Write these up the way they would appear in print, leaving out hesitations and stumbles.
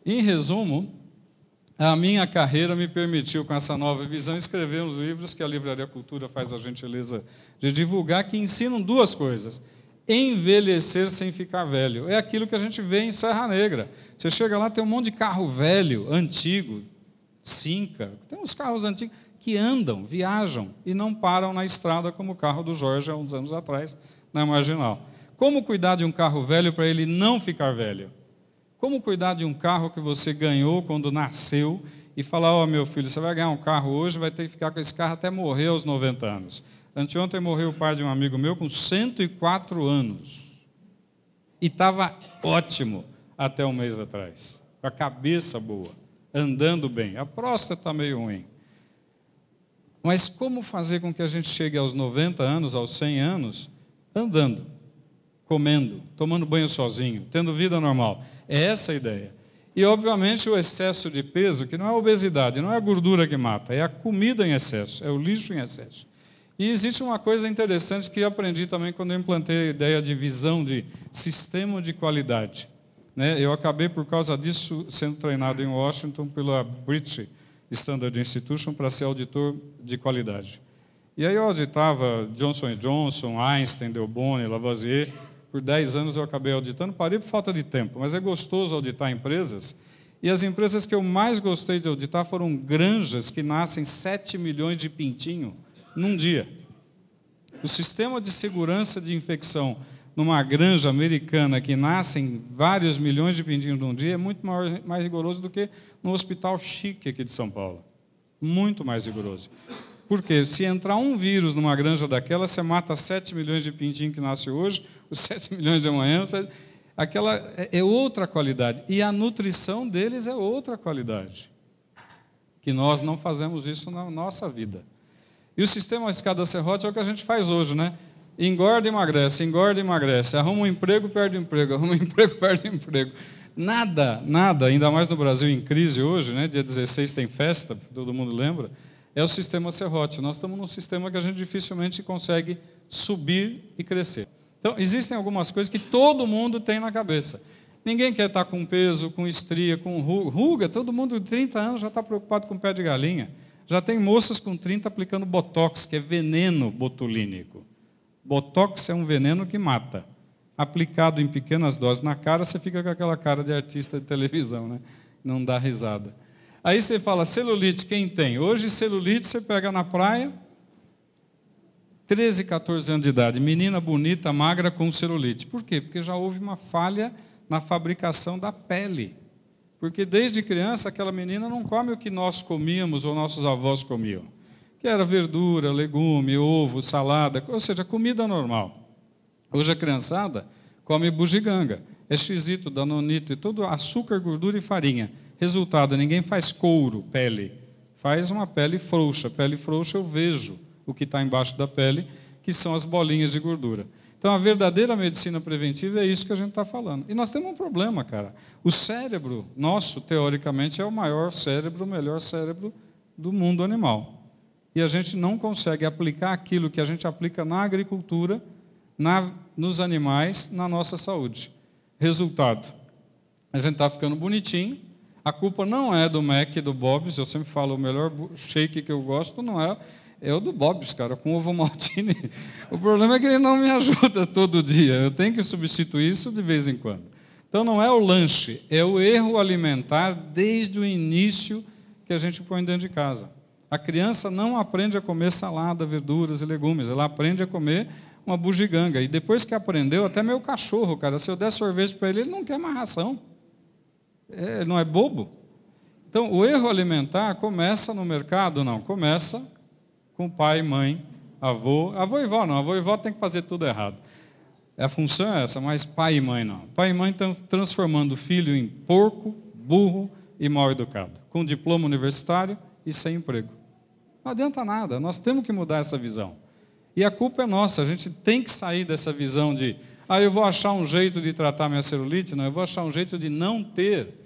Em resumo, a minha carreira me permitiu, com essa nova visão, escrever uns livros que a Livraria Cultura faz a gentileza de divulgar, que ensinam duas coisas. Envelhecer sem ficar velho. É aquilo que a gente vê em Serra Negra. Você chega lá, tem um monte de carro velho, antigo, Cinca, tem uns carros antigos que andam, viajam e não param na estrada, como o carro do Jorge há uns anos atrás, na Marginal. Como cuidar de um carro velho para ele não ficar velho? Como cuidar de um carro que você ganhou quando nasceu e falar, ó, meu filho, você vai ganhar um carro hoje, vai ter que ficar com esse carro até morrer aos 90 anos. Anteontem morreu o pai de um amigo meu com 104 anos. E estava ótimo até um mês atrás. Com a cabeça boa, andando bem. A próstata está meio ruim. Mas como fazer com que a gente chegue aos 90 anos, aos 100 anos, andando, comendo, tomando banho sozinho, tendo vida normal? É essa a ideia. E, obviamente, o excesso de peso, que não é a obesidade, não é a gordura que mata, é a comida em excesso, é o lixo em excesso. E existe uma coisa interessante que eu aprendi também quando eu implantei a ideia de visão de sistema de qualidade. Eu acabei, por causa disso, sendo treinado em Washington pela British Standard Institution para ser auditor de qualidade. E aí eu auditava Johnson & Johnson, Einstein, Delboni, Lavoisier. Por 10 anos eu acabei auditando, parei por falta de tempo, mas é gostoso auditar empresas. E as empresas que eu mais gostei de auditar foram granjas que nascem 7 milhões de pintinho num dia. O sistema de segurança de infecção numa granja americana que nascem vários milhões de pintinhos num dia é muito mais rigoroso do que no hospital chique aqui de São Paulo. Muito mais rigoroso. Porque se entrar um vírus numa granja daquela, você mata 7 milhões de pintinhos que nascem hoje, os 7 milhões de amanhã, aquela é outra qualidade. E a nutrição deles é outra qualidade. Que nós não fazemos isso na nossa vida. E o sistema escada serrote é o que a gente faz hoje, né? Engorda e emagrece, arruma um emprego, perde o emprego, arruma um emprego, perde o emprego. Nada, ainda mais no Brasil em crise hoje, né? Dia 16 tem festa, todo mundo lembra, é o sistema serrote. Nós estamos num sistema que a gente dificilmente consegue subir e crescer. Então, existem algumas coisas que todo mundo tem na cabeça. Ninguém quer estar com peso, com estria, com ruga, todo mundo de 30 anos já está preocupado com pé de galinha. Já tem moças com 30 aplicando botox, que é veneno botulínico. Botox é um veneno que mata. Aplicado em pequenas doses na cara, você fica com aquela cara de artista de televisão, né? Não dá risada. Aí você fala, celulite, quem tem? Hoje, celulite, você pega na praia, 13, 14 anos de idade, menina bonita, magra, com celulite. Por quê? Porque já houve uma falha na fabricação da pele. Porque desde criança, aquela menina não come o que nós comíamos ou nossos avós comiam. Que era verdura, legume, ovo, salada, ou seja, comida normal. Hoje a criançada come bugiganga, é xizito, danonito, e todo açúcar, gordura e farinha. Resultado, ninguém faz couro, pele. Faz uma pele frouxa. Pele frouxa eu vejo o que está embaixo da pele, que são as bolinhas de gordura. Então, a verdadeira medicina preventiva é isso que a gente está falando. E nós temos um problema, cara. O cérebro nosso, teoricamente, é o maior cérebro, o melhor cérebro do mundo animal. E a gente não consegue aplicar aquilo que a gente aplica na agricultura, nos animais, na nossa saúde. Resultado, a gente está ficando bonitinho, a culpa não é do Mac e do Bob's, eu sempre falo, o melhor shake que eu gosto não é o do Bob's, cara, com ovo maltine. O problema é que ele não me ajuda todo dia, eu tenho que substituir isso de vez em quando. Então não é o lanche, é o erro alimentar desde o início que a gente põe dentro de casa. A criança não aprende a comer salada, verduras e legumes, ela aprende a comer uma bugiganga. E depois que aprendeu, até meu cachorro, cara, se eu der sorvete para ele, ele não quer mais ração. Não é bobo? Então, o erro alimentar começa no mercado? Não, começa com pai, mãe, avô e vó não, avô e vó tem que fazer tudo errado. A função é essa, mas pai e mãe não. Pai e mãe estão transformando o filho em porco, burro e mal educado, com diploma universitário e sem emprego. Não adianta nada, nós temos que mudar essa visão. E a culpa é nossa, a gente tem que sair dessa visão de eu vou achar um jeito de tratar minha celulite, não, eu vou achar um jeito de não ter.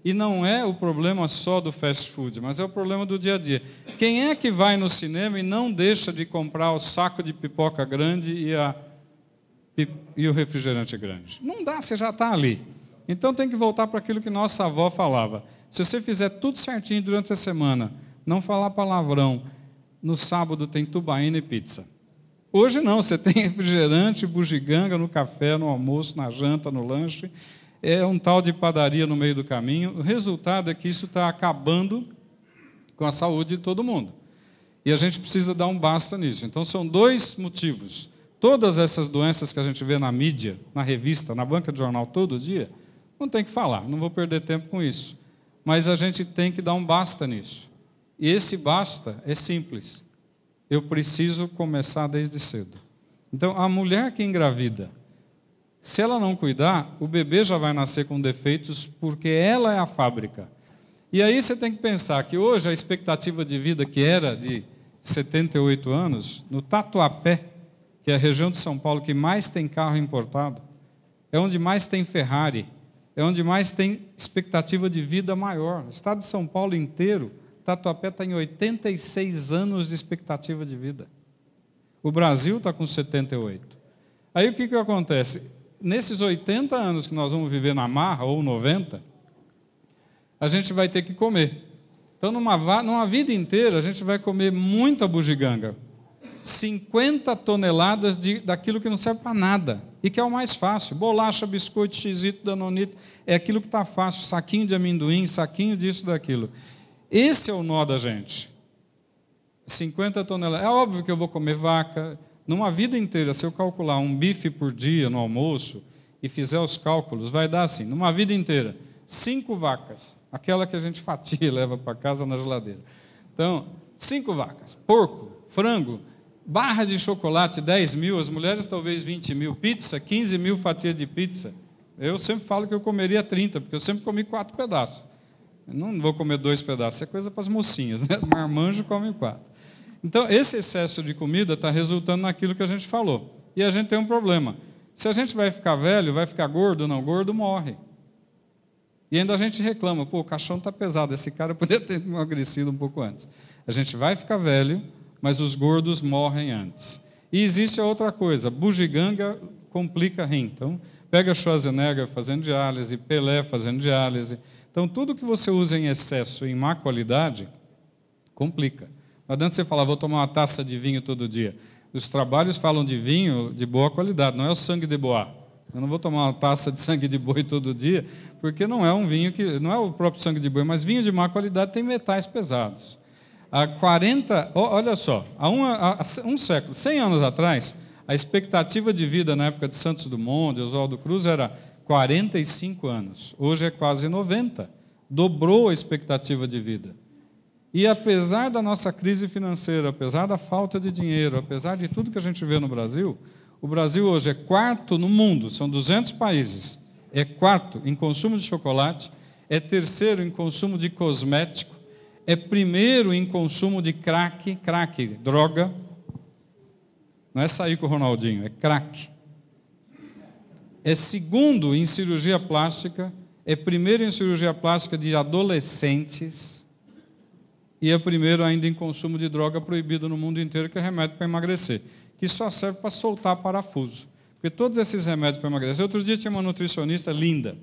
E não é o problema só do fast food, mas é o problema do dia a dia. Quem é que vai no cinema e não deixa de comprar o saco de pipoca grande e o refrigerante grande? Não dá, você já está ali. Então tem que voltar para aquilo que nossa avó falava. Se você fizer tudo certinho durante a semana, não falar palavrão, no sábado tem tubaína e pizza. Hoje não, você tem refrigerante, bugiganga no café, no almoço, na janta, no lanche. É um tal de padaria no meio do caminho. O resultado é que isso está acabando com a saúde de todo mundo. E a gente precisa dar um basta nisso. Então, são dois motivos. Todas essas doenças que a gente vê na mídia, na revista, na banca de jornal todo dia, não tem que falar, não vou perder tempo com isso. Mas a gente tem que dar um basta nisso. E esse basta é simples. Eu preciso começar desde cedo. Então, a mulher que engravida, se ela não cuidar, o bebê já vai nascer com defeitos, porque ela é a fábrica. E aí você tem que pensar que hoje a expectativa de vida que era de 78 anos, no Tatuapé, que é a região de São Paulo que mais tem carro importado, é onde mais tem Ferrari, é onde mais tem expectativa de vida maior. O estado de São Paulo inteiro, Tatuapé está em 86 anos de expectativa de vida. O Brasil está com 78. Aí o que acontece? Nesses 80 anos que nós vamos viver na marra, ou 90, a gente vai ter que comer. Então, numa vida inteira, a gente vai comer muita bugiganga. 50 toneladas daquilo que não serve para nada, e que é o mais fácil. Bolacha, biscoito, xizito, danonito, é aquilo que está fácil, saquinho de amendoim, saquinho disso, daquilo. Esse é o nó da gente. 50 toneladas. É óbvio que eu vou comer vaca. Numa vida inteira, se eu calcular um bife por dia no almoço, e fizer os cálculos, vai dar assim, numa vida inteira, 5 vacas, aquela que a gente fatia e leva para casa na geladeira. Então, 5 vacas, porco, frango, barra de chocolate, 10 mil, as mulheres talvez 20 mil, pizza, 15 mil fatias de pizza. Eu sempre falo que eu comeria 30, porque eu sempre comi 4 pedaços. Eu não vou comer 2 pedaços, é coisa para as mocinhas, né? Marmanjo come 4. Então, esse excesso de comida está resultando naquilo que a gente falou. E a gente tem um problema. Se a gente vai ficar velho, vai ficar gordo, não, gordo morre. E ainda a gente reclama, pô, o caixão está pesado, esse cara poderia ter emagrecido um pouco antes. A gente vai ficar velho, mas os gordos morrem antes. E existe a outra coisa, bugiganga complica rim. Então, pega Schwarzenegger fazendo diálise, Pelé fazendo diálise. Então, tudo que você usa em excesso, em má qualidade, complica. Não adianta você falar, vou tomar uma taça de vinho todo dia. Os trabalhos falam de vinho de boa qualidade, não é o sangue de boa. Eu não vou tomar uma taça de sangue de boi todo dia, porque não é um vinho que não é o próprio sangue de boi, mas vinho de má qualidade tem metais pesados. Há 40, olha só, há um século, 100 anos atrás, a expectativa de vida na época de Santos Dumont, de Oswaldo Cruz, era 45 anos. Hoje é quase 90. Dobrou a expectativa de vida. E apesar da nossa crise financeira, apesar da falta de dinheiro, apesar de tudo que a gente vê no Brasil, o Brasil hoje é 4º no mundo, são 200 países, é 4º em consumo de chocolate, é 3º em consumo de cosmético, é 1º em consumo de crack, droga, não é sair com o Ronaldinho, é crack. É 2º em cirurgia plástica, é 1º em cirurgia plástica de adolescentes, e é 1º ainda em consumo de droga proibido no mundo inteiro, que é remédio para emagrecer, que só serve para soltar parafuso. Porque todos esses remédios para emagrecer... Outro dia tinha uma nutricionista linda,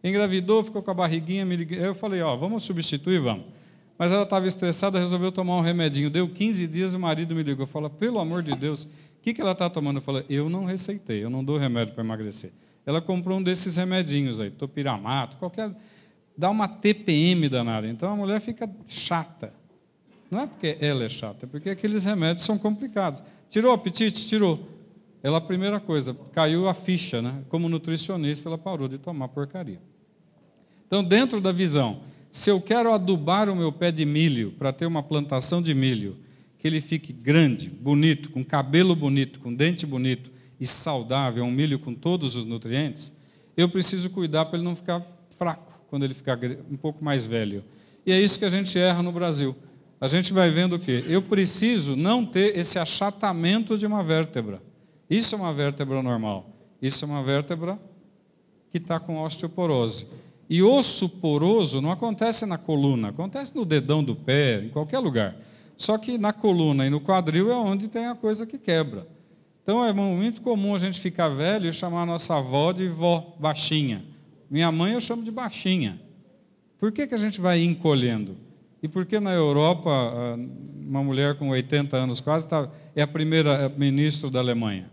engravidou, ficou com a barriguinha, me liguei, eu falei, vamos substituir, vamos. Mas ela estava estressada, resolveu tomar um remedinho, deu 15 dias, o marido me ligou, falou, pelo amor de Deus, o que ela está tomando? Eu falei, eu não receitei, eu não dou remédio para emagrecer. Ela comprou um desses remedinhos aí, topiramato, dá uma TPM danada, então a mulher fica chata. Não é porque ela é chata, é porque aqueles remédios são complicados. Tirou o apetite? Tirou. Ela, a primeira coisa, caiu a ficha, né? Como nutricionista, ela parou de tomar porcaria. Então, dentro da visão, se eu quero adubar o meu pé de milho, para ter uma plantação de milho, que ele fique grande, bonito, com cabelo bonito, com dente bonito e saudável, um milho com todos os nutrientes, eu preciso cuidar para ele não ficar fraco, quando ele ficar um pouco mais velho. E é isso que a gente erra no Brasil. A gente vai vendo o quê? Eu preciso não ter esse achatamento de uma vértebra. Isso é uma vértebra normal. Isso é uma vértebra que está com osteoporose. E osso poroso não acontece na coluna, acontece no dedão do pé, em qualquer lugar. Só que na coluna e no quadril é onde tem a coisa que quebra. Então é muito comum a gente ficar velho e chamar a nossa avó de vó baixinha. Minha mãe eu chamo de baixinha. Por que a gente vai encolhendo? E por que na Europa, uma mulher com 80 anos quase é a primeira ministra da Alemanha?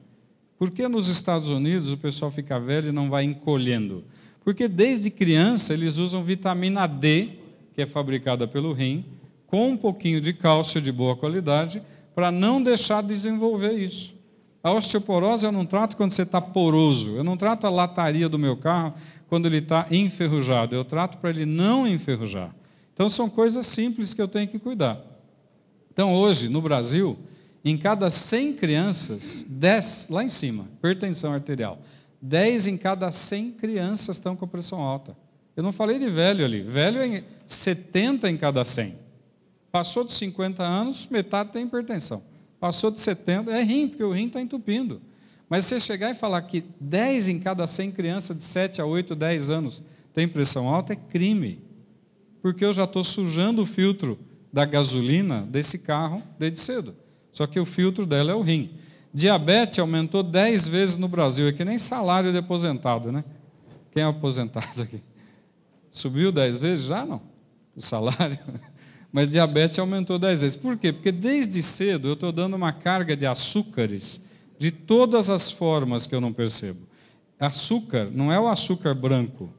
Por que nos Estados Unidos o pessoal fica velho e não vai encolhendo? Porque desde criança eles usam vitamina D, que é fabricada pelo rim, com um pouquinho de cálcio de boa qualidade, para não deixar de desenvolver isso. A osteoporose eu não trato quando você está poroso, eu não trato a lataria do meu carro quando ele está enferrujado, eu trato para ele não enferrujar. Então são coisas simples que eu tenho que cuidar. Então hoje, no Brasil, em cada 100 crianças, 10, lá em cima, hipertensão arterial, 10 em cada 100 crianças estão com pressão alta. Eu não falei de velho ali, velho é 70 em cada 100. Passou de 50 anos, metade tem hipertensão. Passou de 70, é rim, porque o rim está entupindo. Mas se você chegar e falar que 10 em cada 100 crianças de 7 a 8, 10 anos tem pressão alta, é crime. Porque eu já estou sujando o filtro da gasolina desse carro desde cedo. Só que o filtro dela é o rim. Diabetes aumentou 10 vezes no Brasil. É que nem salário de aposentado, né? Quem é aposentado aqui? Subiu 10 vezes? Já não. O salário. Mas diabetes aumentou 10 vezes. Por quê? Porque desde cedo eu estou dando uma carga de açúcares de todas as formas que eu não percebo. Açúcar não é o açúcar branco.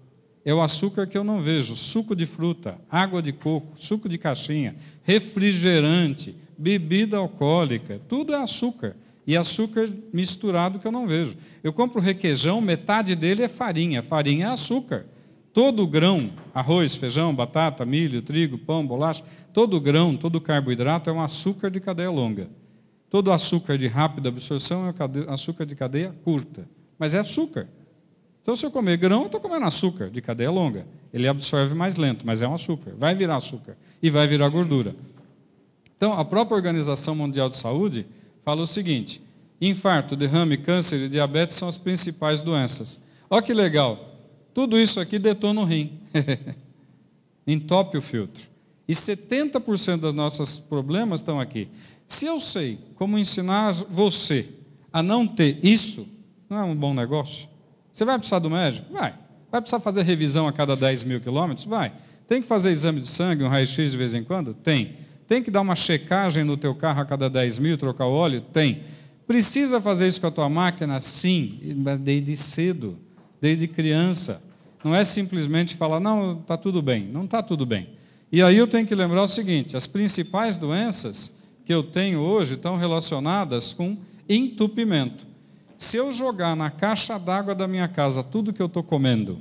É o açúcar que eu não vejo. Suco de fruta, água de coco, suco de caixinha, refrigerante, bebida alcoólica, tudo é açúcar. E açúcar misturado que eu não vejo. Eu compro requeijão, metade dele é farinha. Farinha é açúcar. Todo grão, arroz, feijão, batata, milho, trigo, pão, bolacha, todo grão, todo carboidrato é um açúcar de cadeia longa. Todo açúcar de rápida absorção é açúcar de cadeia curta. Mas é açúcar. Então, se eu comer grão, eu estou comendo açúcar de cadeia longa. Ele absorve mais lento, mas é um açúcar. Vai virar açúcar e vai virar gordura. Então, a própria Organização Mundial de Saúde fala o seguinte: infarto, derrame, câncer e diabetes são as principais doenças. Olha que legal. Tudo isso aqui detona o rim. Entope o filtro. E 70% dos nossos problemas estão aqui. Se eu sei como ensinar você a não ter isso, não é um bom negócio? Você vai precisar do médico? Vai. Vai precisar fazer revisão a cada 10 mil quilômetros? Vai. Tem que fazer exame de sangue, um raio-x de vez em quando? Tem. Tem que dar uma checagem no teu carro a cada 10 mil, trocar o óleo? Tem. Precisa fazer isso com a tua máquina? Sim. Desde cedo. Desde criança. Não é simplesmente falar, não, está tudo bem. Não está tudo bem. E aí eu tenho que lembrar o seguinte: as principais doenças que eu tenho hoje estão relacionadas com entupimento. Se eu jogar na caixa d'água da minha casa tudo que eu estou comendo,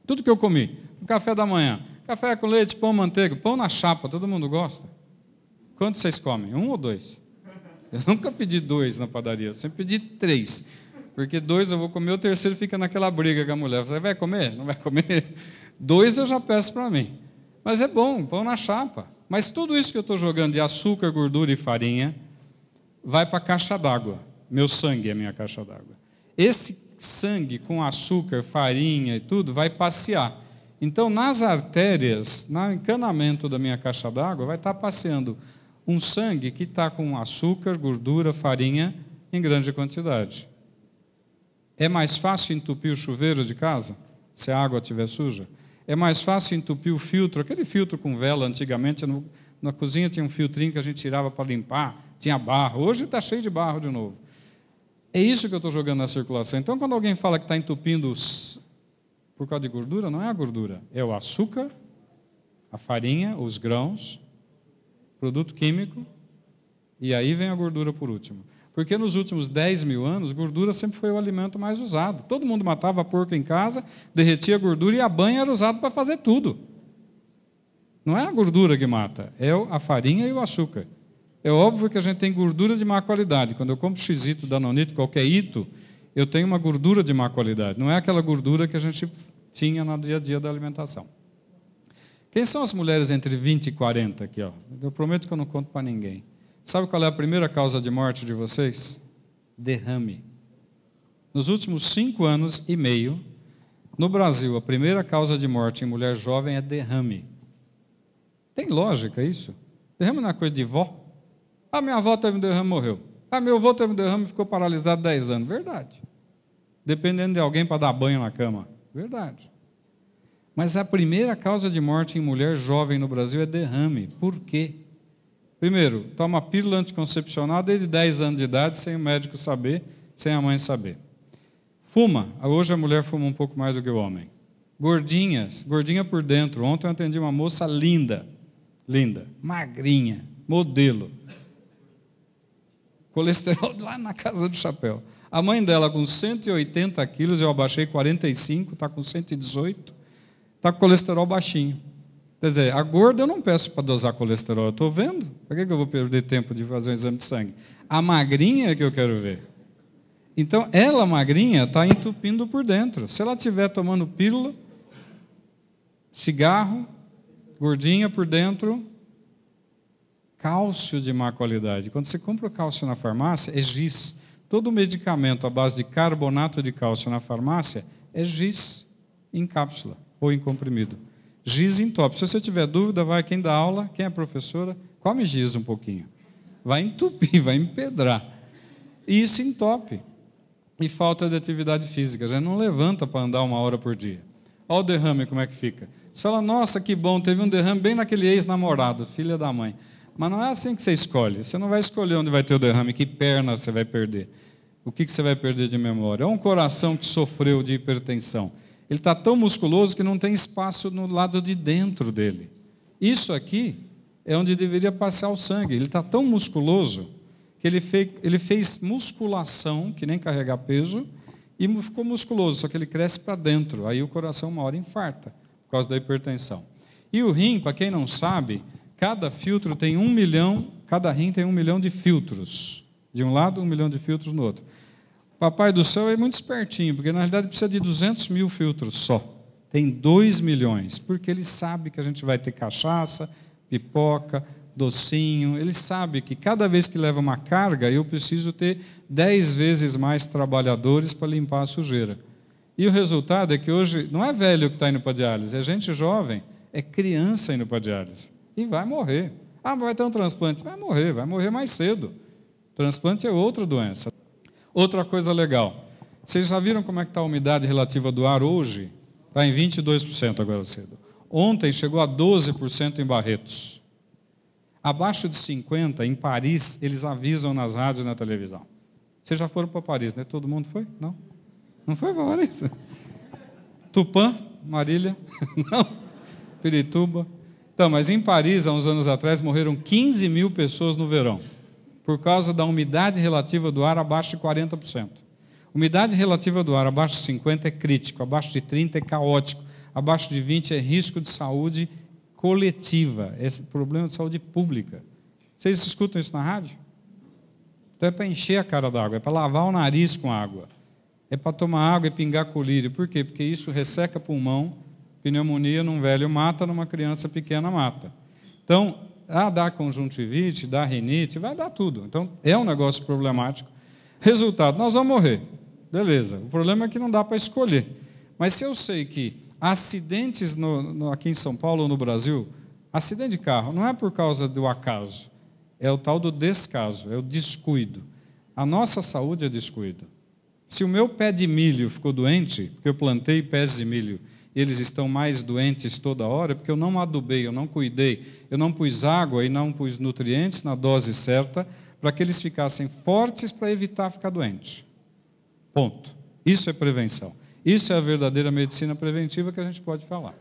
tudo que eu comi, no café da manhã, café com leite, pão, manteiga, pão na chapa, todo mundo gosta? Quantos vocês comem? 1 ou 2? Eu nunca pedi 2 na padaria, eu sempre pedi 3. Porque 2 eu vou comer, o terceiro fica naquela briga com a mulher. Você vai comer? Não vai comer? 2 eu já peço para mim. Mas é bom, pão na chapa. Mas tudo isso que eu estou jogando de açúcar, gordura e farinha vai para a caixa d'água. Meu sangue é a minha caixa d'água. Esse sangue com açúcar, farinha e tudo vai passear. Então, nas artérias, no encanamento da minha caixa d'água, vai estar passeando um sangue que está com açúcar, gordura, farinha em grande quantidade. É mais fácil entupir o chuveiro de casa, se a água estiver suja? É mais fácil entupir o filtro, aquele filtro com vela, antigamente, na cozinha tinha um filtrinho que a gente tirava para limpar, tinha barro, hoje está cheio de barro de novo. É isso que eu estou jogando na circulação. Então, quando alguém fala que está entupindo por causa de gordura, não é a gordura, é o açúcar, a farinha, os grãos, produto químico, e aí vem a gordura por último. Porque nos últimos 10 mil anos, gordura sempre foi o alimento mais usado. Todo mundo matava porco em casa, derretia a gordura e a banha era usado para fazer tudo. Não é a gordura que mata, é a farinha e o açúcar. É óbvio que a gente tem gordura de má qualidade. Quando eu compro X-ito, Danonito, qualquer ito, eu tenho uma gordura de má qualidade. Não é aquela gordura que a gente tinha no dia a dia da alimentação. Quem são as mulheres entre 20 e 40 aqui? Ó? Eu prometo que eu não conto para ninguém. Sabe qual é a primeira causa de morte de vocês? Derrame. Nos últimos 5 anos e meio, no Brasil, a primeira causa de morte em mulher jovem é derrame. Tem lógica isso? Derrame não é coisa de vó? Ah, minha avó teve um derrame e morreu. Ah, meu avô teve um derrame e ficou paralisado 10 anos. Verdade. Dependendo de alguém para dar banho na cama. Verdade. Mas a primeira causa de morte em mulher jovem no Brasil é derrame. Por quê? Primeiro, toma pílula anticoncepcional desde 10 anos de idade, sem o médico saber, sem a mãe saber. Fuma. Hoje a mulher fuma um pouco mais do que o homem. Gordinha por dentro. Ontem eu atendi uma moça linda, magrinha, modelo. Colesterol lá na casa do chapéu. A mãe dela com 180 quilos, eu abaixei 45, está com 118, está com colesterol baixinho. Quer dizer, a gorda eu não peço para dosar colesterol, eu estou vendo. Para que eu vou perder tempo de fazer um exame de sangue? A magrinha é que eu quero ver. Então, ela magrinha está entupindo por dentro. Se ela estiver tomando pílula, cigarro, gordinha por dentro, cálcio de má qualidade. Quando você compra o cálcio na farmácia, é giz. Todo medicamento à base de carbonato de cálcio na farmácia é giz em cápsula ou em comprimido. Giz entope. Se você tiver dúvida, vai quem dá aula, quem é professora, come giz um pouquinho. Vai entupir, vai empedrar. E isso entope. E falta de atividade física. Já não levanta para andar 1 hora por dia. Olha o derrame como é que fica. Você fala, nossa, que bom, teve um derrame bem naquele ex-namorado, filha da mãe. Mas não é assim que você escolhe. Você não vai escolher onde vai ter o derrame, que perna você vai perder. O que você vai perder de memória? É um coração que sofreu de hipertensão. Ele está tão musculoso que não tem espaço no lado de dentro dele. Isso aqui é onde deveria passar o sangue. Ele está tão musculoso que ele fez musculação, que nem carregar peso, e ficou musculoso, só que ele cresce para dentro. Aí o coração uma hora infarta, por causa da hipertensão. E o rim, para quem não sabe, cada filtro tem 1 milhão, cada rim tem 1 milhão de filtros. De um lado, 1 milhão de filtros no outro. O Papai do Céu é muito espertinho, porque na realidade precisa de 200 mil filtros só. Tem 2 milhões, porque ele sabe que a gente vai ter cachaça, pipoca, docinho. Ele sabe que cada vez que leva uma carga, eu preciso ter 10 vezes mais trabalhadores para limpar a sujeira. E o resultado é que hoje não é velho que está indo para a diálise, é gente jovem, é criança indo para a diálise. E vai morrer. Ah, vai ter um transplante. Vai morrer mais cedo. Transplante é outra doença. Outra coisa legal. Vocês já viram como é que está a umidade relativa do ar hoje? Está em 22% agora cedo. Ontem chegou a 12% em Barretos. Abaixo de 50%, em Paris, eles avisam nas rádios e na televisão. Vocês já foram para Paris, né? Todo mundo foi? Não? Não foi para Paris? Tupã, Marília? Não? Pirituba? Então, mas em Paris, há uns anos atrás, morreram 15 mil pessoas no verão, por causa da umidade relativa do ar abaixo de 40%. Umidade relativa do ar abaixo de 50% é crítico, abaixo de 30% é caótico, abaixo de 20% é risco de saúde coletiva, esse problema de saúde pública. Vocês escutam isso na rádio? Então é para encher a cara d'água, é para lavar o nariz com água, é para tomar água e pingar colírio. Por quê? Porque isso resseca pulmão, pneumonia num velho mata, numa criança pequena mata. Então, dá conjuntivite, dá rinite, vai dar tudo. Então, é um negócio problemático. Resultado, nós vamos morrer. Beleza. O problema é que não dá para escolher. Mas se eu sei que acidentes aqui em São Paulo ou no Brasil, acidente de carro, não é por causa do acaso, é o tal do descaso, é o descuido. A nossa saúde é descuido. Se o meu pé de milho ficou doente, porque eu plantei pés de milho, eles estão mais doentes toda hora, porque eu não adubei, eu não cuidei, eu não pus água e não pus nutrientes na dose certa, para que eles ficassem fortes para evitar ficar doente. Ponto. Isso é prevenção. Isso é a verdadeira medicina preventiva que a gente pode falar.